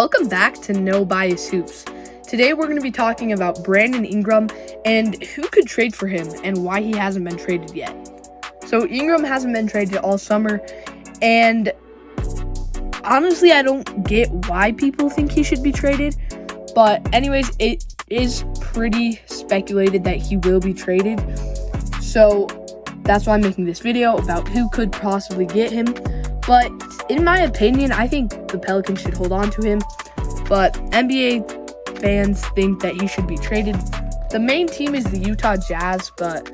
Welcome back to No Bias Hoops. Today we're going to be talking about Brandon Ingram and who could trade for him and why he hasn't been traded yet. So Ingram hasn't been traded all summer, and honestly I don't get why people think he should be traded. But anyways, it is pretty speculated that he will be traded. So that's why I'm making this video about who could possibly get him. But in my opinion, I think the Pelicans should hold on to him. But NBA fans think that he should be traded. The main team is the Utah Jazz, but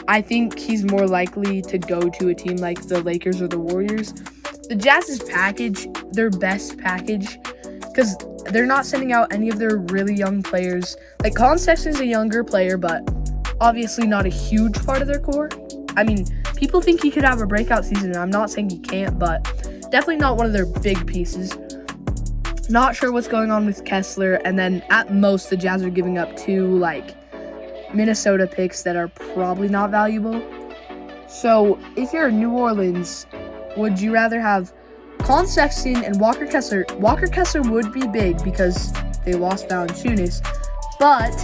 I think he's more likely to go to a team like the Lakers or the Warriors. The Jazz's package, their best package, because they're not sending out any of their really young players. Like, Colin Sexton's a younger player, but obviously not a huge part of their core. I mean, people think he could have a breakout season, and I'm not saying he can't, but definitely not one of their big pieces. Not sure what's going on with Kessler, and then at most the Jazz are giving up two, Minnesota picks that are probably not valuable. So if you're New Orleans, would you rather have Colin Sexton and Walker Kessler? Walker Kessler would be big because they lost Valanciunas, but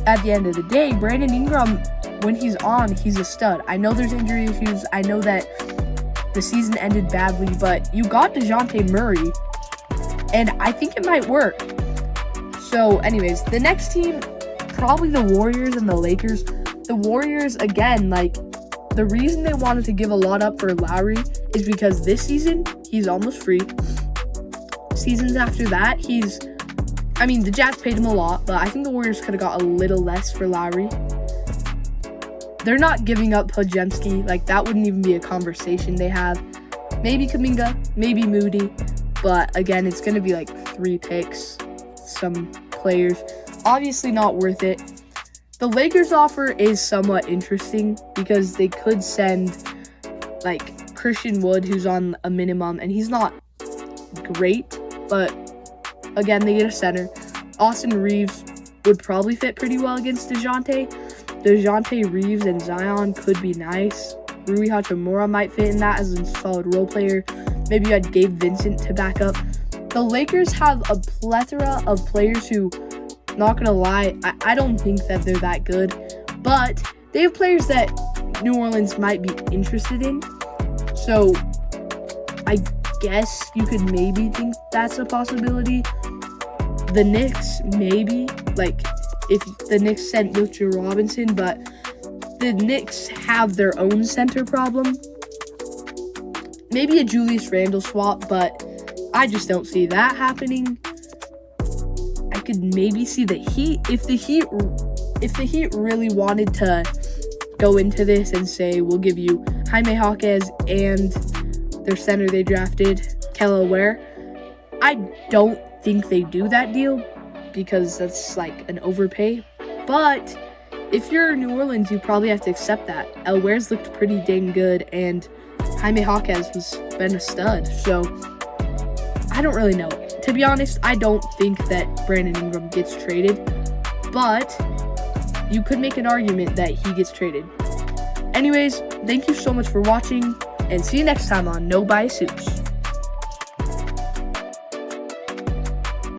at the end of the day, Brandon Ingram, when he's on, he's a stud. I know there's injury issues. I know that the season ended badly, but you got DeJounte Murray, and I think it might work. So anyways, the next team, probably the Warriors and the Lakers. The Warriors, again, the reason they wanted to give a lot up for Lowry is because this season, he's almost free. Seasons after that, the Jazz paid him a lot, but I think the Warriors could have got a little less for Lowry. They're not giving up Podziemski. That wouldn't even be a conversation they have. Maybe Kuminga, maybe Moody, but again, it's going to be 3 picks, some players. Obviously not worth it. The Lakers offer is somewhat interesting because they could send Christian Wood, who's on a minimum, and he's not great, but again, they get a center. Austin Reeves would probably fit pretty well against DeJounte. DeJounte Reeves and Zion could be nice. Rui Hachimura might fit in that as a solid role player. Maybe you had Gabe Vincent to back up. The Lakers have a plethora of players who, not going to lie, I don't think that they're that good. But they have players that New Orleans might be interested in. So I guess you could maybe think that's a possibility. The Knicks, maybe. If the Knicks sent Mitchell Robinson, but the Knicks have their own center problem. Maybe a Julius Randle swap, but I just don't see that happening. I could maybe see the Heat. If the Heat really wanted to go into this and say, we'll give you Jaime Jaquez and their center they drafted, Kelly Ware, I don't think they do that deal because that's an overpay. But if you're New Orleans, you probably have to accept that. Ware's looked pretty dang good, and Jaime Jaquez has been a stud. So I don't really know. To be honest, I don't think that Brandon Ingram gets traded, but you could make an argument that he gets traded. Anyways, thank you so much for watching, and see you next time on No Bias Hoops.